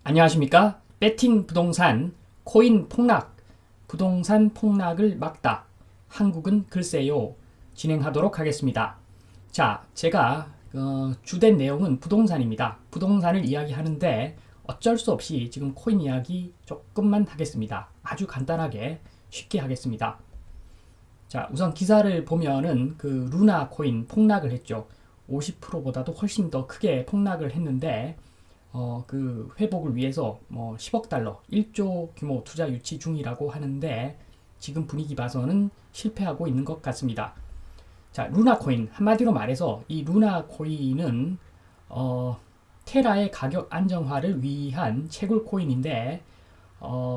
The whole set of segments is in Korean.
안녕하십니까? 배팅 부동산 코인 폭락, 부동산 폭락을 막다. 한국은 글쎄요. 진행하도록 하겠습니다. 자, 제가 주된 내용은 부동산입니다. 부동산을 이야기하는데 어쩔 수 없이 지금 코인 이야기 조금만 하겠습니다. 아주 간단하게 쉽게 하겠습니다. 자, 우선 기사를 보면은 그 루나 코인 폭락을 했죠. 50%보다도 훨씬 더 크게 폭락을 했는데 그 회복을 위해서 뭐 10억 달러, 1조 규모 투자 유치 중이라고 하는데 지금 분위기 봐서는 실패하고 있는 것 같습니다. 자, 루나 코인 한마디로 말해서 이 루나 코인은 테라의 가격 안정화를 위한 채굴 코인인데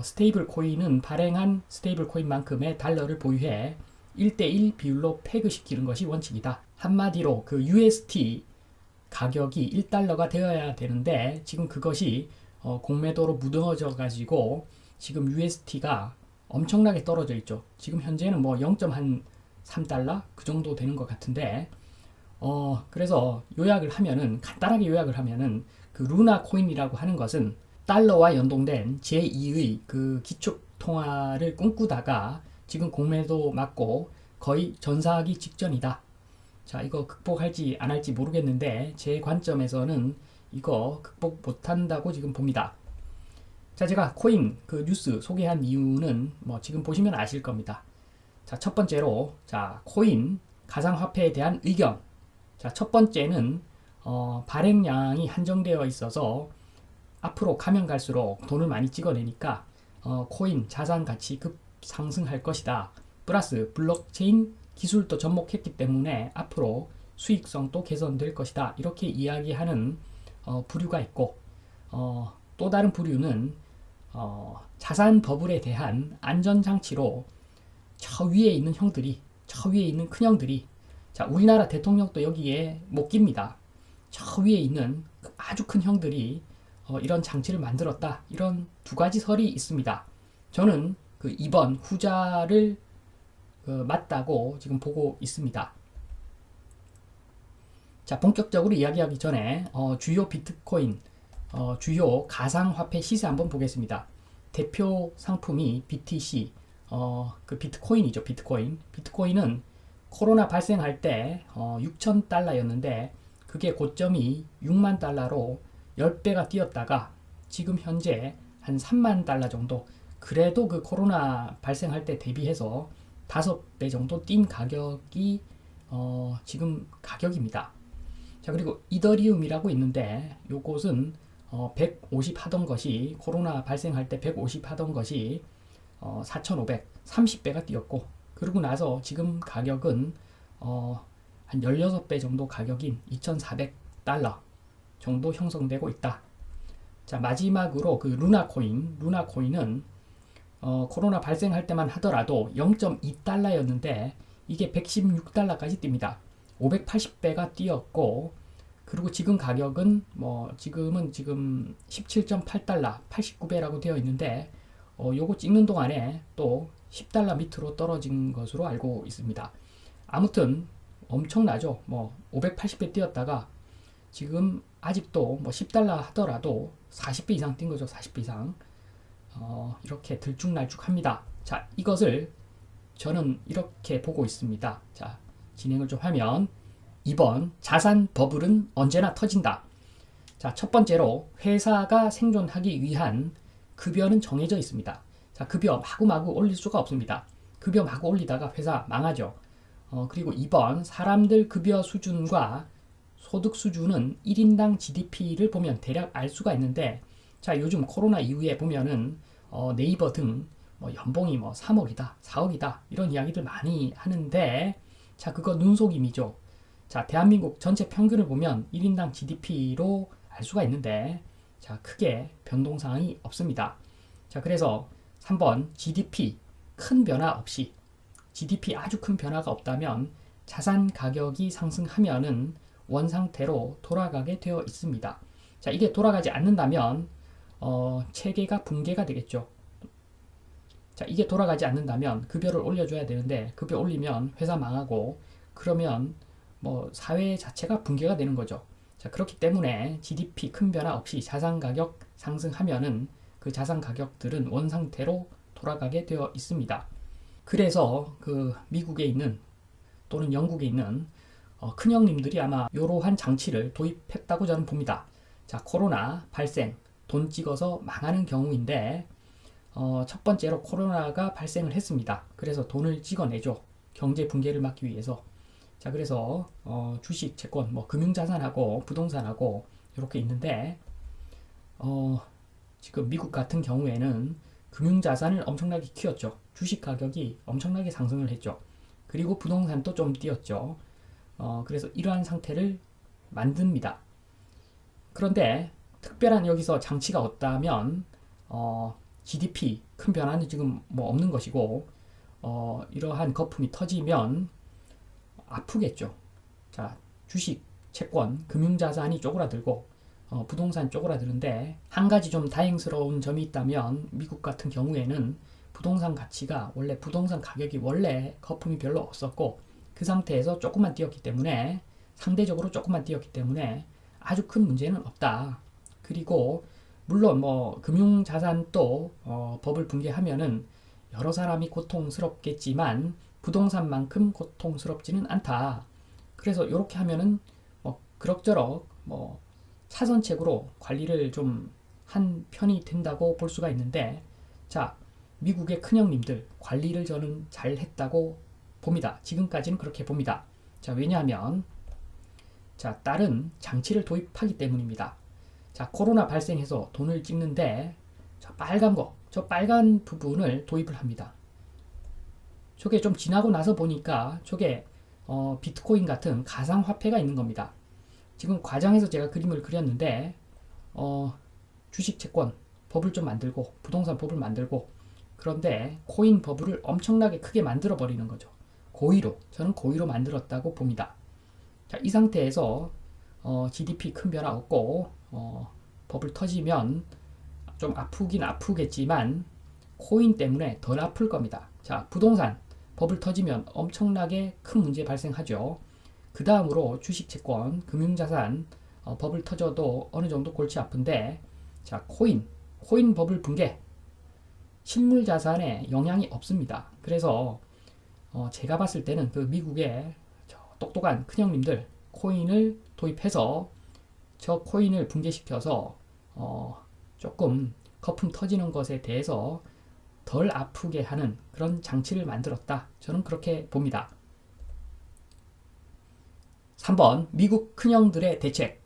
스테이블 코인은 발행한 스테이블 코인만큼의 달러를 보유해 1대1 비율로 패그시키는 것이 원칙이다. 한마디로 그 UST 가격이 1달러가 되어야 되는데 지금 그것이 공매도로 무너져 가지고 지금 UST가 엄청나게 떨어져 있죠. 지금 현재는 뭐 0.3달러 그 정도 되는 것 같은데 그래서 간단하게 요약을 하면은 그 루나 코인이라고 하는 것은 달러와 연동된 제2의 그 기축 통화를 꿈꾸다가 지금 공매도 맞고 거의 전사하기 직전이다. 자, 이거 극복할지 안 할지 모르겠는데 제 관점에서는 이거 극복 못한다고 지금 봅니다. 자, 제가 코인 그 뉴스 소개한 이유는 뭐 지금 보시면 아실 겁니다. 자, 첫 번째로 자, 코인 가상화폐에 대한 의견. 자, 첫 번째는 발행량이 한정되어 있어서 앞으로 가면 갈수록 돈을 많이 찍어내니까 코인 자산 가치 급상승할 것이다. 플러스 블록체인 기술도 접목했기 때문에 앞으로 수익성도 개선될 것이다. 이렇게 이야기하는 부류가 있고 또 다른 부류는 자산 버블에 대한 안전장치로 저 위에 있는 형들이 저 위에 있는 큰형들이 자, 우리나라 대통령도 여기에 못 깁니다. 저 위에 있는 아주 큰 형들이 이런 장치를 만들었다. 이런 두 가지 설이 있습니다. 저는 그 이번 후자를 맞다고 지금 보고 있습니다. 자, 본격적으로 이야기하기 전에 주요 비트코인, 주요 가상화폐 시세 한번 보겠습니다. 대표 상품이 BTC, 그 비트코인이죠. 비트코인은 코로나 발생할 때 6,000달러였는데 그게 고점이 6만 달러로 10배가 뛰었다가 지금 현재 한 3만 달러 정도, 그래도 그 코로나 발생할 때 대비해서 5배 정도 뛴 가격이 지금 가격입니다. 자, 그리고 이더리움이라고 있는데 요것은 150 하던 것이 코로나 발생할 때 150 하던 것이 4,500, 30배가 뛰었고 그러고 나서 지금 가격은 한 16배 정도 가격인 2,400달러 정도 형성되고 있다. 자, 마지막으로 그 루나코인은 코로나 발생할 때만 하더라도 0.2달러였는데 이게 116달러까지 뜁니다. 580배가 뛰었고 그리고 지금 가격은 지금 17.8달러, 89배라고 되어 있는데 요거 찍는 동안에 또 10달러 밑으로 떨어진 것으로 알고 있습니다. 아무튼 엄청나죠. 580배 뛰었다가 지금 아직도 10달러 하더라도 40배 이상 뛴 거죠. 40배 이상. 이렇게 들쭉날쭉합니다. 자, 이것을 저는 이렇게 보고 있습니다. 자, 진행을 좀 하면 이번 자산 버블은 언제나 터진다. 자, 첫 번째로 회사가 생존하기 위한 급여는 정해져 있습니다. 자, 급여 마구마구 올릴 수가 없습니다. 급여 마구 올리다가 회사 망하죠. 그리고 2번 사람들 급여 수준과 소득 수준은 1인당 GDP를 보면 대략 알 수가 있는데 자, 요즘 코로나 이후에 보면은 네이버 등 연봉이 3억이다, 4억이다 이런 이야기들 많이 하는데 자, 그거 눈속임이죠. 자, 대한민국 전체 평균을 보면 1인당 GDP로 알 수가 있는데 자, 크게 변동사항이 없습니다. 자, 그래서 3번 GDP 큰 변화 없이 GDP 아주 큰 변화가 없다면 자산 가격이 상승하면은 원상태로 돌아가게 되어 있습니다. 자, 이게 돌아가지 않는다면 체계가 붕괴가 되겠죠. 자, 이게 돌아가지 않는다면 급여를 올려줘야 되는데 급여 올리면 회사 망하고 그러면 사회 자체가 붕괴가 되는 거죠. 자, 그렇기 때문에 GDP 큰 변화 없이 자산 가격 상승하면은 그 자산 가격들은 원상태로 돌아가게 되어 있습니다. 그래서 그 미국에 있는 또는 영국에 있는 큰형님들이 아마 이러한 장치를 도입했다고 저는 봅니다. 자, 코로나 발생, 돈 찍어서 망하는 경우인데 첫 번째로 코로나가 발생을 했습니다. 그래서 돈을 찍어내죠. 경제 붕괴를 막기 위해서. 자, 그래서 주식, 채권, 뭐 금융자산하고 부동산하고 이렇게 있는데 지금 미국 같은 경우에는 금융자산을 엄청나게 키웠죠. 주식 가격이 엄청나게 상승을 했죠. 그리고 부동산도 좀 뛰었죠. 그래서 이러한 상태를 만듭니다. 그런데 특별한 여기서 장치가 없다면 GDP 큰 변화는 지금 뭐 없는 것이고 이러한 거품이 터지면 아프겠죠. 자, 주식, 채권, 금융자산이 쪼그라들고 부동산 쪼그라드는데 한 가지 좀 다행스러운 점이 있다면 미국 같은 경우에는 부동산 가치가 원래 부동산 가격이 원래 거품이 별로 없었고 그 상태에서 조금만 뛰었기 때문에 상대적으로 조금만 뛰었기 때문에 아주 큰 문제는 없다. 그리고 물론 뭐 금융자산도 법을 붕괴하면은 여러 사람이 고통스럽겠지만 부동산만큼 고통스럽지는 않다. 그래서 이렇게 하면은 뭐 그럭저럭 뭐 차선책으로 관리를 좀 한 편이 된다고 볼 수가 있는데, 자, 미국의 큰형님들 관리를 저는 잘 했다고 봅니다. 지금까지는 그렇게 봅니다. 자, 왜냐하면 자, 다른 장치를 도입하기 때문입니다. 자, 코로나 발생해서 돈을 찍는데 저 빨간 거, 저 빨간 부분을 도입을 합니다. 저게 좀 지나고 나서 보니까 저게 비트코인 같은 가상화폐가 있는 겁니다. 지금 과정에서 제가 그림을 그렸는데 주식 채권 법을 좀 만들고 부동산 법을 만들고 그런데 코인 버블을 엄청나게 크게 만들어 버리는 거죠. 고의로, 저는 고의로 만들었다고 봅니다. 자, 이 상태에서 GDP 큰 변화 없고 버블 터지면 좀 아프긴 아프겠지만 코인 때문에 덜 아플 겁니다. 자, 부동산 버블 터지면 엄청나게 큰 문제 발생하죠. 그 다음으로 주식, 채권, 금융자산 버블 터져도 어느 정도 골치 아픈데, 자, 코인 버블 붕괴, 실물 자산에 영향이 없습니다. 그래서 제가 봤을 때는 그 미국의 똑똑한 큰형님들 코인을 도입해서 저 코인을 붕괴시켜서 조금 거품 터지는 것에 대해서 덜 아프게 하는 그런 장치를 만들었다. 저는 그렇게 봅니다. 3번 미국 큰형들의 대책.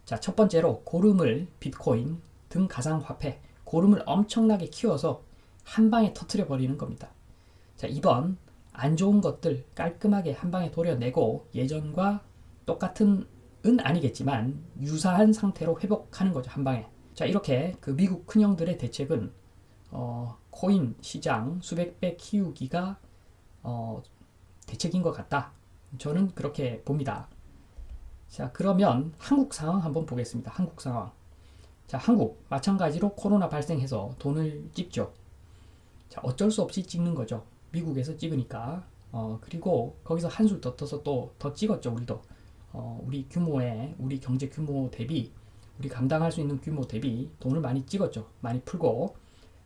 자, 첫 번째로 고름을 비트코인 등 가상화폐 고름을 엄청나게 키워서 한 방에 터트려 버리는 겁니다. 자, 2번 안 좋은 것들 깔끔하게 한 방에 도려내고 예전과 똑같은 은 아니겠지만 유사한 상태로 회복하는 거죠. 한 방에. 자, 이렇게 그 미국 큰형들의 대책은 코인 시장 수백 배 키우기가 대책인 것 같다. 저는 그렇게 봅니다. 자, 그러면 한국 상황 한번 보겠습니다. 한국 상황. 자, 한국 마찬가지로 코로나 발생해서 돈을 찍죠. 자, 어쩔 수 없이 찍는 거죠. 미국에서 찍으니까. 그리고 거기서 한술 더 떠서 또 더 찍었죠. 우리도. 우리 규모에, 우리 경제 규모 대비, 우리 감당할 수 있는 규모 대비 돈을 많이 찍었죠. 많이 풀고.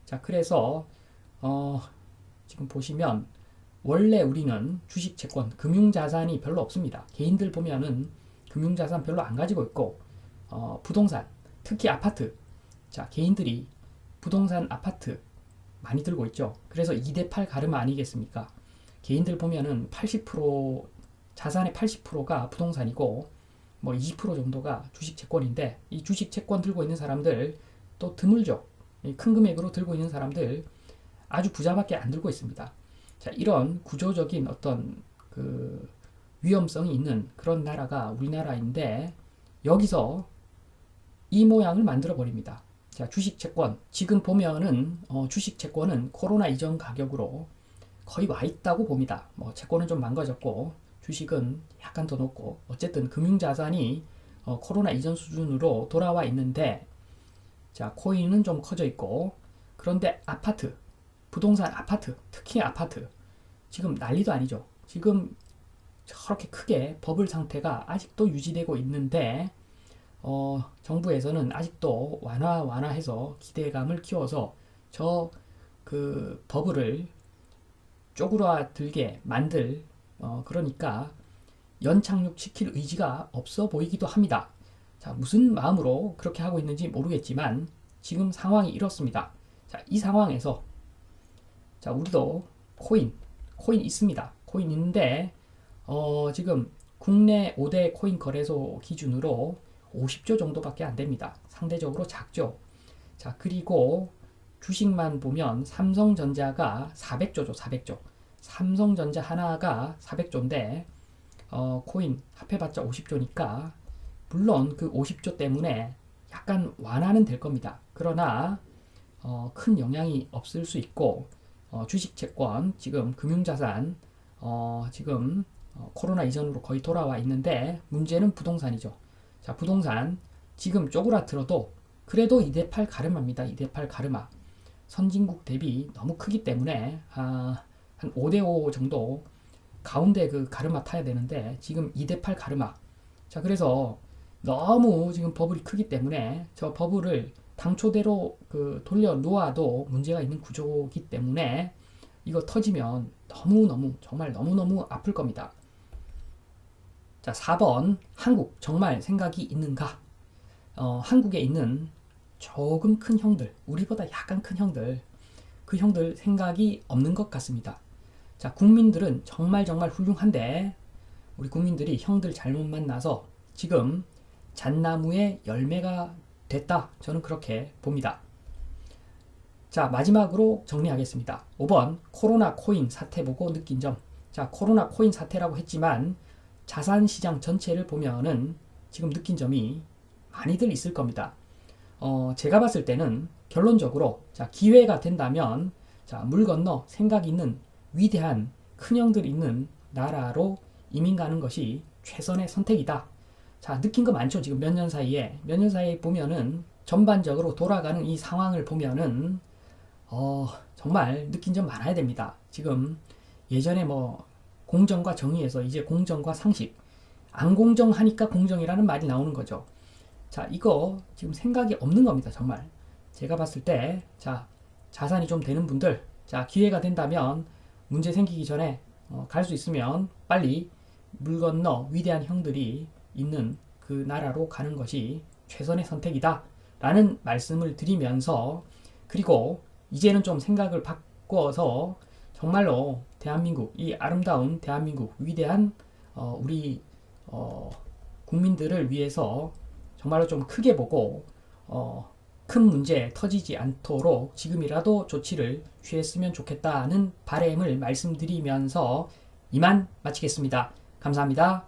자, 그래서 지금 보시면 원래 우리는 주식, 채권, 금융자산이 별로 없습니다. 개인들 보면은 금융자산 별로 안 가지고 있고 부동산, 특히 아파트. 자, 개인들이 부동산 아파트 많이 들고 있죠. 그래서 2대8 가르마 아니겠습니까? 개인들 보면은 80% 자산의 80%가 부동산이고 뭐 20% 정도가 주식 채권인데 이 주식 채권 들고 있는 사람들 또 드물죠. 큰 금액으로 들고 있는 사람들 아주 부자밖에 안 들고 있습니다. 자, 이런 구조적인 어떤 그 위험성이 있는 그런 나라가 우리나라인데 여기서 이 모양을 만들어 버립니다. 자, 주식 채권 지금 보면은 주식 채권은 코로나 이전 가격으로 거의 와 있다고 봅니다. 뭐 채권은 좀 망가졌고 주식은 약간 더 높고 어쨌든 금융자산이 코로나 이전 수준으로 돌아와 있는데, 자, 코인은 좀 커져 있고 그런데 아파트, 부동산 아파트, 특히 아파트 지금 난리도 아니죠. 지금 저렇게 크게 버블 상태가 아직도 유지되고 있는데 정부에서는 아직도 완화해서 기대감을 키워서 저 그 버블을 쪼그라들게 만들 그러니까 연착륙시킬 의지가 없어 보이기도 합니다. 자, 무슨 마음으로 그렇게 하고 있는지 모르겠지만 지금 상황이 이렇습니다. 자, 이 상황에서 자, 우리도 코인 있습니다. 코인 있는데 지금 국내 5대 코인 거래소 기준으로 50조 정도밖에 안 됩니다. 상대적으로 작죠. 자, 그리고 주식만 보면 삼성전자가 400조죠, 400조. 삼성전자 하나가 400조인데 코인 합해봤자 50조니까 물론 그 50조 때문에 약간 완화는 될 겁니다. 그러나 큰 영향이 없을 수 있고 주식, 채권, 지금 금융자산 지금 코로나 이전으로 거의 돌아와 있는데 문제는 부동산이죠. 자, 부동산 지금 쪼그라들어도 그래도 2대8 가르마입니다. 2대8 가르마. 선진국 대비 너무 크기 때문에 한 5대5 정도 가운데 그 가르마 타야 되는데 지금 2대8 가르마. 자, 그래서 너무 지금 버블이 크기 때문에 저 버블을 당초대로 그 돌려 놓아도 문제가 있는 구조이기 때문에 이거 터지면 너무너무 정말 너무너무 아플 겁니다. 자, 4번 한국 정말 생각이 있는가? 한국에 있는 조금 큰 형들, 우리보다 약간 큰 형들, 그 형들 생각이 없는 것 같습니다. 자, 국민들은 정말 훌륭한데 우리 국민들이 형들 잘못 만나서 지금 잣나무의 열매가 됐다. 저는 그렇게 봅니다. 자, 마지막으로 정리하겠습니다. 5번 코로나 코인 사태 보고 느낀 점. 자, 코로나 코인 사태라고 했지만 자산시장 전체를 보면은 지금 느낀 점이 많이들 있을 겁니다. 제가 봤을 때는 결론적으로 자, 기회가 된다면 자, 물 건너 생각 있는 위대한 큰형들이 있는 나라로 이민 가는 것이 최선의 선택이다. 자, 느낀 거 많죠? 지금 몇 년 사이에 보면은 전반적으로 돌아가는 이 상황을 보면은 정말 느낀 점 많아야 됩니다. 지금 예전에 뭐 공정과 정의에서 이제 공정과 상식, 안 공정하니까 공정이라는 말이 나오는 거죠. 자, 이거 지금 생각이 없는 겁니다. 정말 제가 봤을 때 자, 자산이 좀 되는 분들, 자, 기회가 된다면 문제 생기기 전에 갈 수 있으면 빨리 물 건너 위대한 형들이 있는 그 나라로 가는 것이 최선의 선택이다 라는 말씀을 드리면서, 그리고 이제는 좀 생각을 바꿔서 정말로 대한민국, 이 아름다운 대한민국, 위대한 우리 국민들을 위해서 정말로 좀 크게 보고 큰 문제 터지지 않도록 지금이라도 조치를 취했으면 좋겠다는 바람을 말씀드리면서 이만 마치겠습니다. 감사합니다.